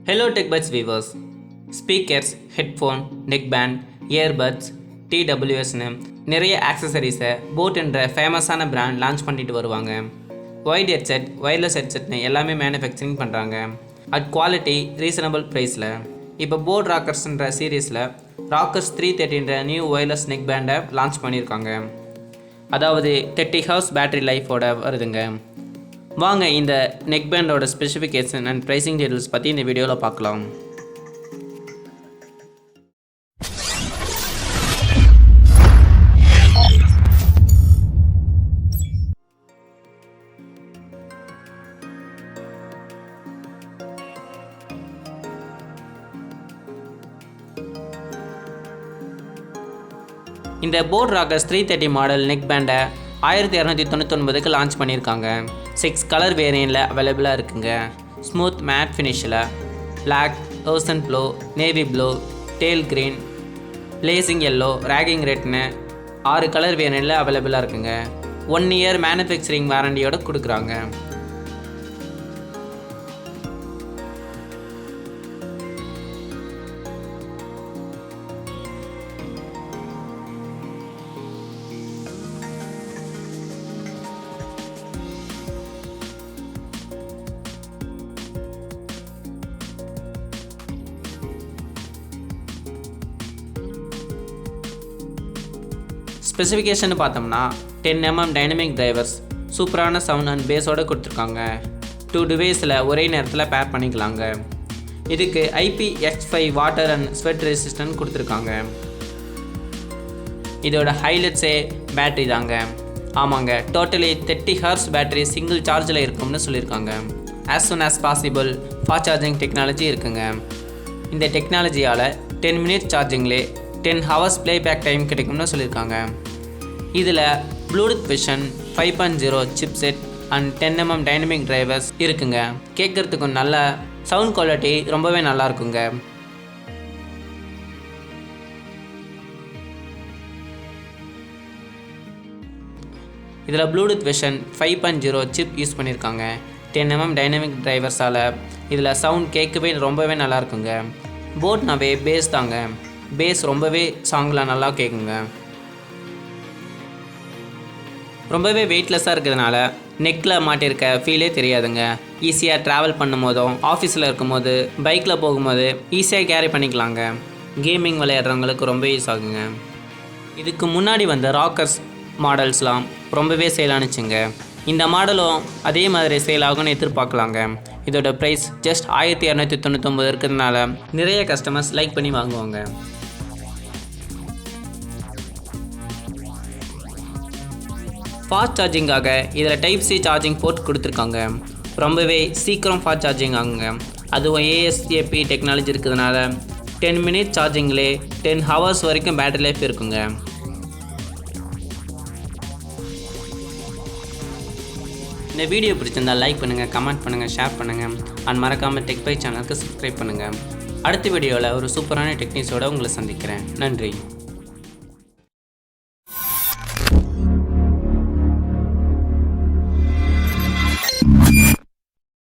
Hello TechBytes viewers. Speakers, headphone, neckband, earbuds, TWS நிறைய ஆக்சசரிஸை boat என்ற ஃபேமஸான பிராண்ட் லான்ச் பண்ணிட்டு வருவாங்க. ஒயர்ட் ஹெட்செட், ஒயர்லெஸ் ஹெட்செட்னு எல்லாமே மேனுஃபேக்சரிங் பண்ணுறாங்க. அட் குவாலிட்டி ரீசனபிள் ப்ரைஸில். இப்போ போட் ராக்கர்ஸ்ன்ற சீரீஸில் ராக்கர்ஸ் 330 நியூ ஒயர்லெஸ் நெக் பேண்டை லான்ச் பண்ணியிருக்காங்க. அதாவது 30 ஹவர்ஸ் பேட்டரி லைஃபோட வருதுங்க. வாங்க இந்த நெக் பேண்டோட ஸ்பெசிஃபிகேஷன் அண்ட் ப்ரைஸிங் டீட்டெயில்ஸ் பற்றி இந்த வீடியோவில் பார்க்கலாம். இந்த போட் ராக்கர்ஸ் 330 மாடல் நெக் பேண்டை 1299க்கு லான்ச் பண்ணியிருக்காங்க. 6 கலர் வேரியண்ட்டில் அவைலபிளாக இருக்குங்க. ஸ்மூத் மேட் ஃபினிஷில், black, ocean blue, navy blue, teal green, blazing yellow, raging ரெட்னு 6 கலர் வேரியண்ட்டில் அவைலபிளாக இருக்குங்க. 1 இயர் மேனுஃபேக்சரிங் வாரண்டியோடு கொடுக்குறாங்க. ஸ்பெசிஃபிகேஷன் பார்த்தோம்னா 10mm டைனமிக் டிரைவர்ஸ், சூப்பரான சவுண்ட் அண்ட் பேஸோடு கொடுத்துருக்காங்க. 2 டிவைஸில் ஒரே நேரத்தில் பேர் பண்ணிக்கலாங்க. இதுக்கு IPX5 water and sweat resistant கொடுத்துருக்காங்க. இதோட ஹைலைட்ஸே பேட்டரி தாங்க. ஆமாங்க, டோட்டலி 30 ஹவர்ஸ் பேட்டரி சிங்கிள் சார்ஜில் இருக்கும்னு சொல்லியிருக்காங்க. As soon as possible fast charging technology இருக்குங்க. இந்த டெக்னாலஜியால் 10 மினிட்ஸ் சார்ஜிங்லே 10 ஹவர்ஸ் ப்ளேபேக் டைம் கிடைக்கும்னு சொல்லியிருக்காங்க. இதில் Bluetooth version 5.0 chipset and 10mm dynamic drivers இருக்குங்க. கேட்குறதுக்கு நல்ல சவுண்ட் குவாலிட்டி ரொம்பவே நல்லா இருக்குங்க. இதில் ப்ளூடூத் வெர்ஷன் 5.0 சிப் யூஸ் பண்ணியிருக்காங்க. 10mm டைனமிக் டிரைவர்ஸால் இதில் சவுண்ட் கேட்கவே ரொம்பவே நல்லா இருக்குங்க. போட்னாவே பேஸ் தாங்க. பேஸ் ரொம்பவே சாங்கில் நல்லா கேட்குங்க. ரொம்பவே வெயிட்லெஸ்ஸாக இருக்கிறதுனால நெக்கில் மாட்டியிருக்க ஃபீலே தெரியாதுங்க. ஈஸியாக ட்ராவல் பண்ணும் போதும், ஆஃபீஸில் இருக்கும்போது, பைக்கில் போகும்போது ஈஸியாக கேரி பண்ணிக்கலாங்க. கேமிங் விளையாடுறவங்களுக்கு ரொம்ப யூஸ் ஆகுங்க. இதுக்கு முன்னாடி வந்த ராக்கர்ஸ் மாடல்ஸ்லாம் ரொம்பவே சேல் ஆனிச்சுங்க. இந்த மாடலும் அதே மாதிரி சேல் ஆகும்னு எதிர்பார்க்கலாங்க. இதோட ப்ரைஸ் ஜஸ்ட் 1299 இருக்கிறதுனால நிறைய கஸ்டமர்ஸ் லைக் பண்ணி வாங்குவாங்க. ஃபாஸ்ட் சார்ஜிங்காக இதில் டைப்-C சார்ஜிங் போர்ட் கொடுத்துருக்காங்க. ரொம்பவே சீக்கிரம் ஃபாஸ்ட் சார்ஜிங் ஆகுங்க. அதுவும் ASAP டெக்னாலஜி இருக்கிறதுனால 10 மினிட்ஸ் சார்ஜிங்லே 10 ஹவர்ஸ் வரைக்கும் பேட்டரி லைஃப் இருக்குங்க. இந்த வீடியோ பிடிச்சிருந்தால் லைக் பண்ணுங்கள், கமெண்ட் பண்ணுங்கள், ஷேர் பண்ணுங்கள் அண்ட் மறக்காமல் TechBytes சேனலுக்கு சப்ஸ்கிரைப் பண்ணுங்கள். அடுத்த வீடியோவில் ஒரு சூப்பரான டெக்னிக்ஸோடு உங்களை சந்திக்கிறேன். நன்றி.